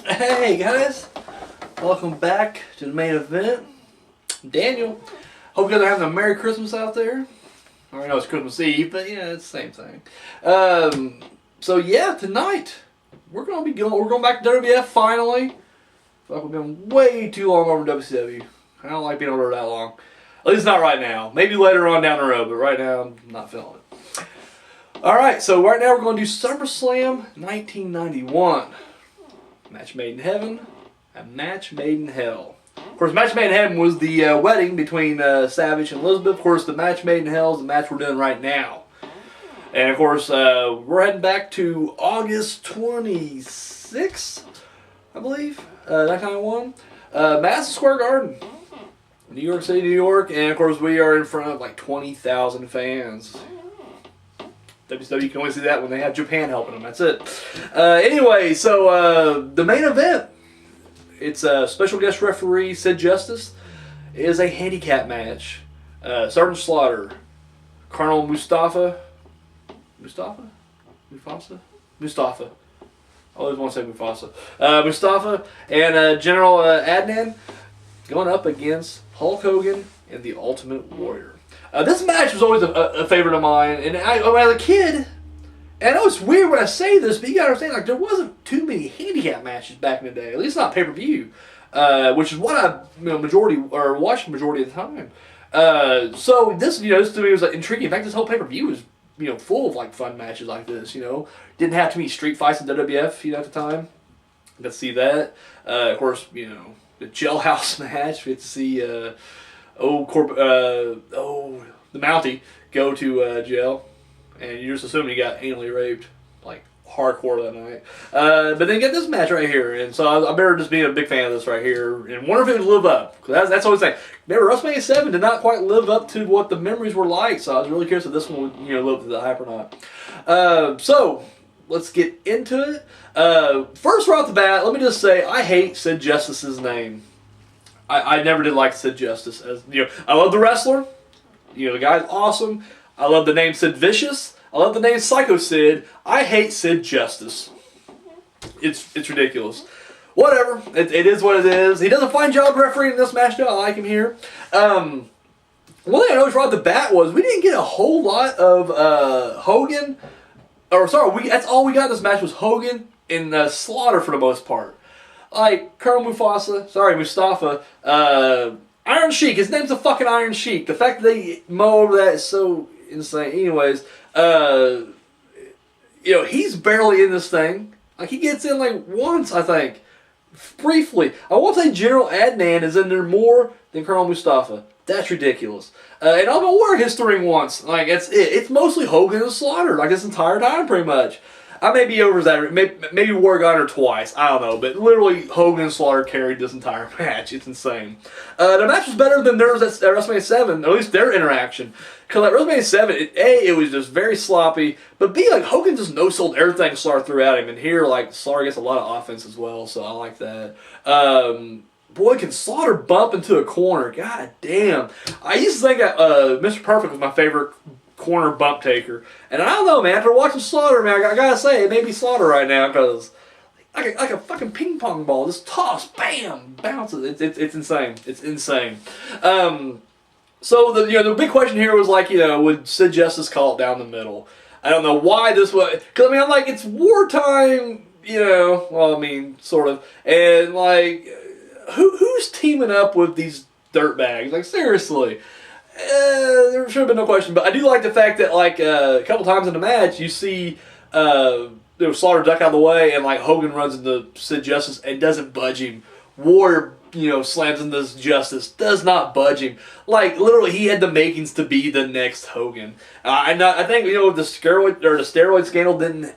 Hey guys, welcome back to the main event. Daniel, hope you guys are having a Merry Christmas out there. I already know it's Christmas Eve, but yeah, it's the same thing. So yeah, tonight we're going back to WWF finally. I feel like we've been way too long over WCW. I don't like being over that long. At least not right now. Maybe later on down the road, but right now I'm not feeling it. Alright, so right now we're going to do SummerSlam 1991. Match made in heaven, a match made in hell. Of course, match made in heaven was the wedding between Savage and Elizabeth. Of course, the match made in hell is the match we're doing right now. And of course, we're heading back to August 26th, I believe, 1991. Madison Square Garden, New York City, New York. And of course, we are in front of like 20,000 fans. WCW can only see that when they have Japan helping them. That's it. Anyway, so the main event, it's a special guest referee, Sid Justice, is a handicap match. Sergeant Slaughter, Colonel Mustafa. I always want to say Mufasa. Mustafa and General Adnan going up against Hulk Hogan and the Ultimate Warrior. This match was always a favorite of mine, and when I was a kid, and I know it's weird when I say this, but you gotta understand, like, there wasn't too many handicap matches back in the day, at least not pay-per-view, which is what I watched the majority of the time. So this, this to me was like intriguing. In fact, this whole pay-per-view was, full of like fun matches like this. Didn't have too many street fights in WWF, at the time. Got to see that. Of course, the jailhouse match. We had to see. The Mountie go to jail, and you're just assuming he got anally raped, like hardcore that night. But then get this match right here, and so I remember just being a big fan of this right here, and wonder if it would live up. Cause that's always the thing. Remember, WrestleMania 7 did not quite live up to what the memories were like, so I was really curious if this one would live up to the hype or not. So let's get into it. First, right off the bat, let me just say I hate Sid Justice's name. I never did like Sid Justice. I love the wrestler. The guy's awesome. I love the name Sid Vicious. I love the name Psycho Sid. I hate Sid Justice. It's ridiculous. Whatever. It is what it is. He does a fine job refereeing this match, though. I like him here. One thing I noticed right off the bat was we didn't get a whole lot of Hogan. That's all we got in this match was Hogan and Slaughter for the most part. Like, Colonel Mustafa, Iron Sheik. His name's a fucking Iron Sheik. The fact that they mow over that is so insane. Anyways, he's barely in this thing. Like, he gets in, like, once, I think. Briefly. I won't say General Adnan is in there more than Colonel Mustafa. That's ridiculous. And I'm gonna wear his ring once. Like, it's mostly Hogan and Slaughter, like, this entire time, pretty much. I may be over-exaggerating. Maybe War got her twice. I don't know. But literally, Hogan and Slaughter carried this entire match. It's insane. The match was better than theirs at WrestleMania 7. At least their interaction. Because at WrestleMania 7, it was just very sloppy. But B, like, Hogan just no-sold everything Slaughter threw at him. And here, like, Slaughter gets a lot of offense as well. So I like that. Boy, can Slaughter bump into a corner. God damn. I used to think that Mr. Perfect was my favorite corner bump taker. And I don't know, man. After watching Slaughter, man, I gotta say, it may be Slaughter right now because like a fucking ping pong ball, just toss, bam, bounces. It's insane. It's insane. So the big question here was like, would Sid Justice call it down the middle? I don't know why this was, because I'm like, it's wartime, well, I mean, sort of, and like, who's teaming up with these dirtbags? Like, seriously. There should have been no question, but I do like the fact that, like, a couple times in the match, you see Slaughter duck out of the way, and like Hogan runs into Sid Justice and doesn't budge him. Warrior, slams into Justice, does not budge him. Like, literally, he had the makings to be the next Hogan. And I think the steroid scandal didn't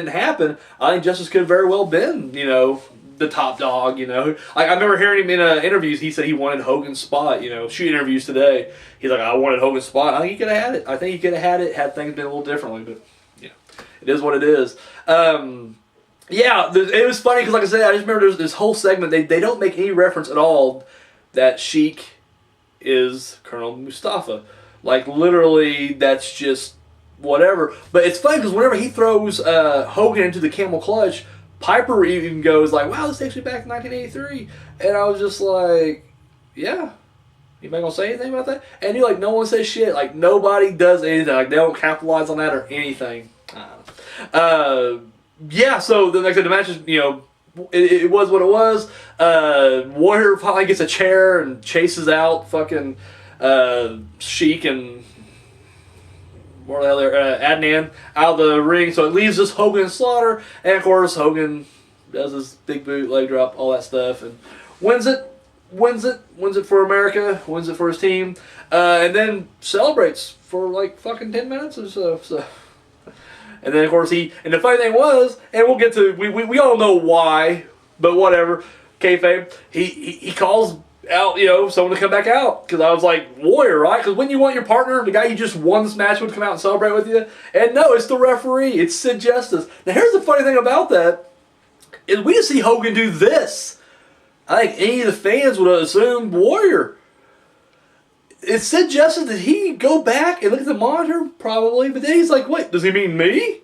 happen. I think Justice could have very well been, the top dog, Like, I remember hearing him in interviews. He said he wanted Hogan's spot. Shoot interviews today. He's like, I wanted Hogan's spot. I think he could have had it. I think he could have had it had things been a little differently. But it is what it is. It was funny because, like I said, I just remember there's this whole segment. They don't make any reference at all that Sheik is Colonel Mustafa. Like, literally, that's just whatever. But it's funny because whenever he throws Hogan into the camel clutch, Piper even goes like, wow, this takes me back to 1983. And I was just like, yeah. Anybody gonna say anything about that? And you're like, no one says shit. Like, nobody does anything. Like, they don't capitalize on that or anything. Yeah, so the next the match is, it was what it was. Warrior finally gets a chair and chases out fucking Sheik and what the hell Adnan out of the ring. So it leaves us Hogan and Slaughter, and of course Hogan does his big boot, leg drop, all that stuff, and wins it for America, wins it for his team, and then celebrates for like fucking 10 minutes or so. And then of course and the funny thing was, and we'll get to, we all know why, but whatever, kayfabe, he calls out, someone to come back out, because I was like, Warrior, right? Because when you want your partner, the guy you just won this match with, to come out and celebrate with you, and no, it's the referee, it's Sid Justice. Now here's the funny thing about that, is we didn't see Hogan do this. I think any of the fans would have assumed Warrior. It's Sid Justice. Did he go back and look at the monitor? Probably. But then he's like, wait, does he mean me?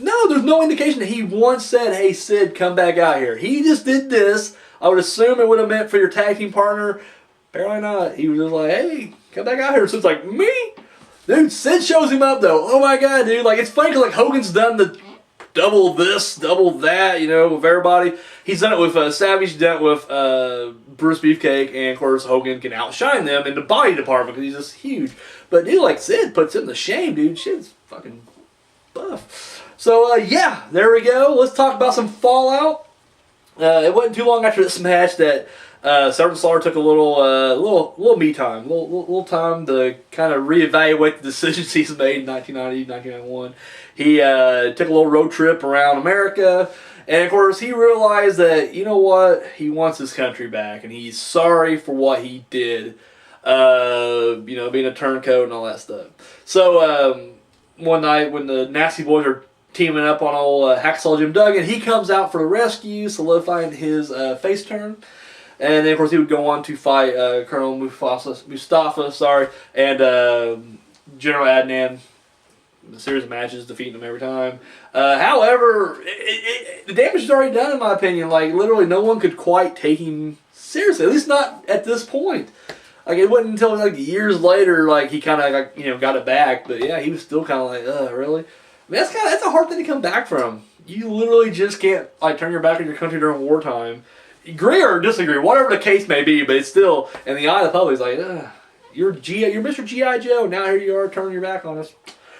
No, there's no indication that he once said, hey, Sid, come back out here. He just did this. I would assume it would have meant for your tag team partner. Apparently not. He was just like, hey, come back out here. So it's like, me? Dude, Sid shows him up, though. Oh, my God, dude. Like, it's funny because, like, Hogan's done the double this, double that, with everybody. He's done it with Savage, done it with Bruce Beefcake, and of course Hogan can outshine them in the body department because he's just huge. But dude, like Sid puts him to shame, dude. Shit's fucking buff. So yeah, there we go. Let's talk about some Fallout. It wasn't too long after this match that Sergeant Slaughter took a little me time, little time to kind of reevaluate the decisions he's made in 1990, 1991. He took a little road trip around America, and of course he realized that, you know what, he wants his country back, and he's sorry for what he did, being a turncoat and all that stuff. So one night when the Nasty Boys are teaming up on old Hacksaw Jim Duggan, he comes out for the rescue, solidifying his face turn. And then, of course, he would go on to fight Colonel Mustafa, and General Adnan. A series of matches, defeating him every time. However, the damage is already done, in my opinion. Like, literally, no one could quite take him seriously. At least not at this point. Like, it wasn't until like years later, like he kind of got it back. But yeah, he was still kind of like, really? I mean, that's a hard thing to come back from. You literally just can't like turn your back on your country during wartime. Agree or disagree, whatever the case may be, but it's still in the eye of the public. It's like, you're Mr. G.I. Joe. Now here you are, turning your back on us.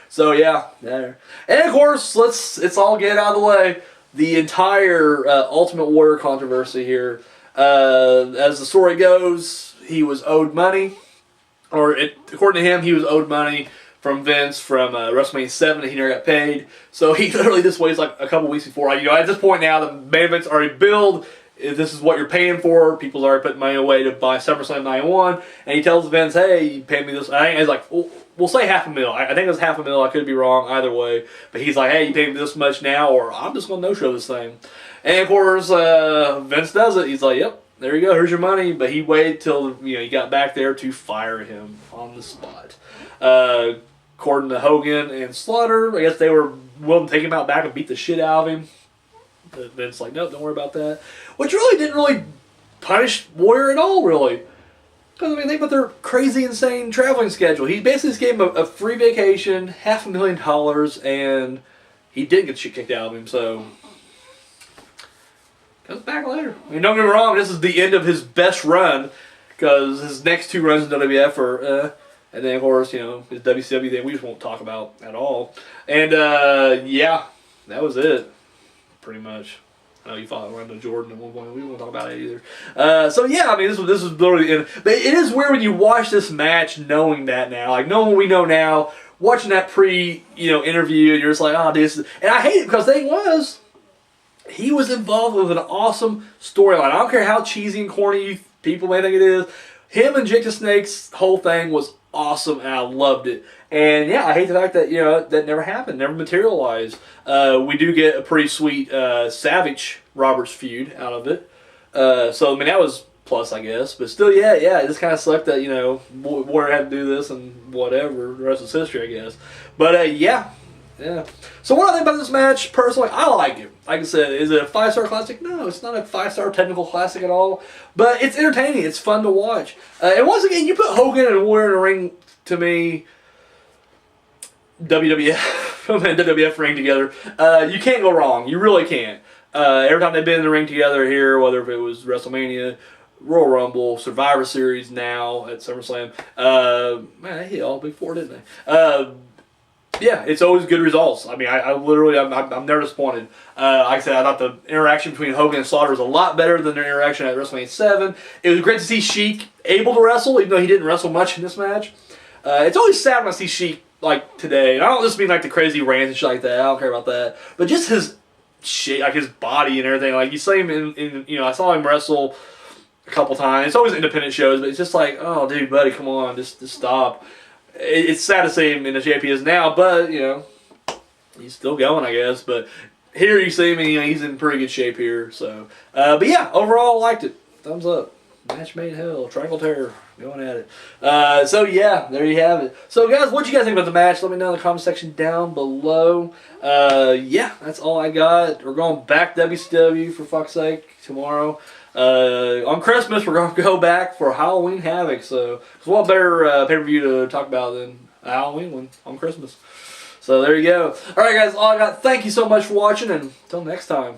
So yeah, there. And of course, let's all get out of the way. The entire Ultimate Warrior controversy here. As the story goes, he was owed money, according to him, he was owed money from Vince from WrestleMania 7 that he never got paid. So he literally just waits like a couple weeks before. At this point now, the main event's already billed. This is what you're paying for. People's already putting money away to buy SummerSlam 91. And he tells Vince, hey, you pay me this. I think it's like, we'll say $500,000. I think it was $500,000. I could be wrong either way. But he's like, hey, you pay me this much now, or I'm just going to no-show this thing. And of course, Vince does it. He's like, yep, there you go. Here's your money. But he waited till he got back there to fire him on the spot. According to Hogan and Slaughter, I guess they were willing to take him out back and beat the shit out of him. But Vince's like, nope, don't worry about that. Which really didn't really punish Warrior at all, really. Because, think about their crazy, insane traveling schedule. He basically just gave him a free vacation, $500,000, and he didn't get shit kicked out of him, so... Comes back later. Don't get me wrong, this is the end of his best run, because his next two runs in WWF are... and then, of course, his WCW thing we just won't talk about at all. And, yeah, that was it. Pretty much. I know you followed Orlando Jordan at one point. We won't talk about it either. So yeah, this was literally. But it is weird when you watch this match, knowing that now, like knowing what we know now, watching that interview, and you're just like, oh, this. And I hate it because the thing he was involved with an awesome storyline. I don't care how cheesy and corny people may think it is. Him and Jake the Snake's whole thing was awesome, and I loved it. And yeah, I hate the fact that that never happened, never materialized. We do get a pretty sweet Savage Roberts feud out of it. So that was plus, I guess. But still, yeah, it just kind of sucked that Warrior had to do this and whatever. The rest is history, I guess. But yeah, Yeah. So what I think about this match, personally, I like it. Like I said, is it a 5-star classic? No, it's not a 5-star technical classic at all. But it's entertaining. It's fun to watch. And once again, you put Hogan and Warrior in a ring, to me, WWF and WWF ring together, you can't go wrong. You really can't. Every time they've been in the ring together here, whether if it was WrestleMania, Royal Rumble, Survivor Series now at SummerSlam, man, they hit all before, didn't they? Yeah, it's always good results. I mean, I literally, I'm never disappointed. Like I said, I thought the interaction between Hogan and Slaughter was a lot better than their interaction at WrestleMania 7. It was great to see Sheik able to wrestle, even though he didn't wrestle much in this match. It's always sad when I see Sheik like today. And I don't just mean like the crazy rants and shit like that. I don't care about that. But just his shape, like his body and everything. Like you saw him in I saw him wrestle a couple times. It's always independent shows, but it's just like, oh, dude, buddy, come on, just stop. It's sad to see him in the shape he is now, but, he's still going, I guess. But here you see him, and he's in pretty good shape here. So, but yeah, overall, liked it. Thumbs up. Match made in hell. Triangle Terror. Going at it. So, yeah, there you have it. So, guys, what you guys think about the match? Let me know in the comment section down below. Yeah, that's all I got. We're going back to WCW, for fuck's sake, tomorrow. On Christmas, we're going to go back for Halloween Havoc. So, what better pay-per-view to talk about than a Halloween one on Christmas? So, there you go. Alright, guys, all I got. Thank you so much for watching, and until next time.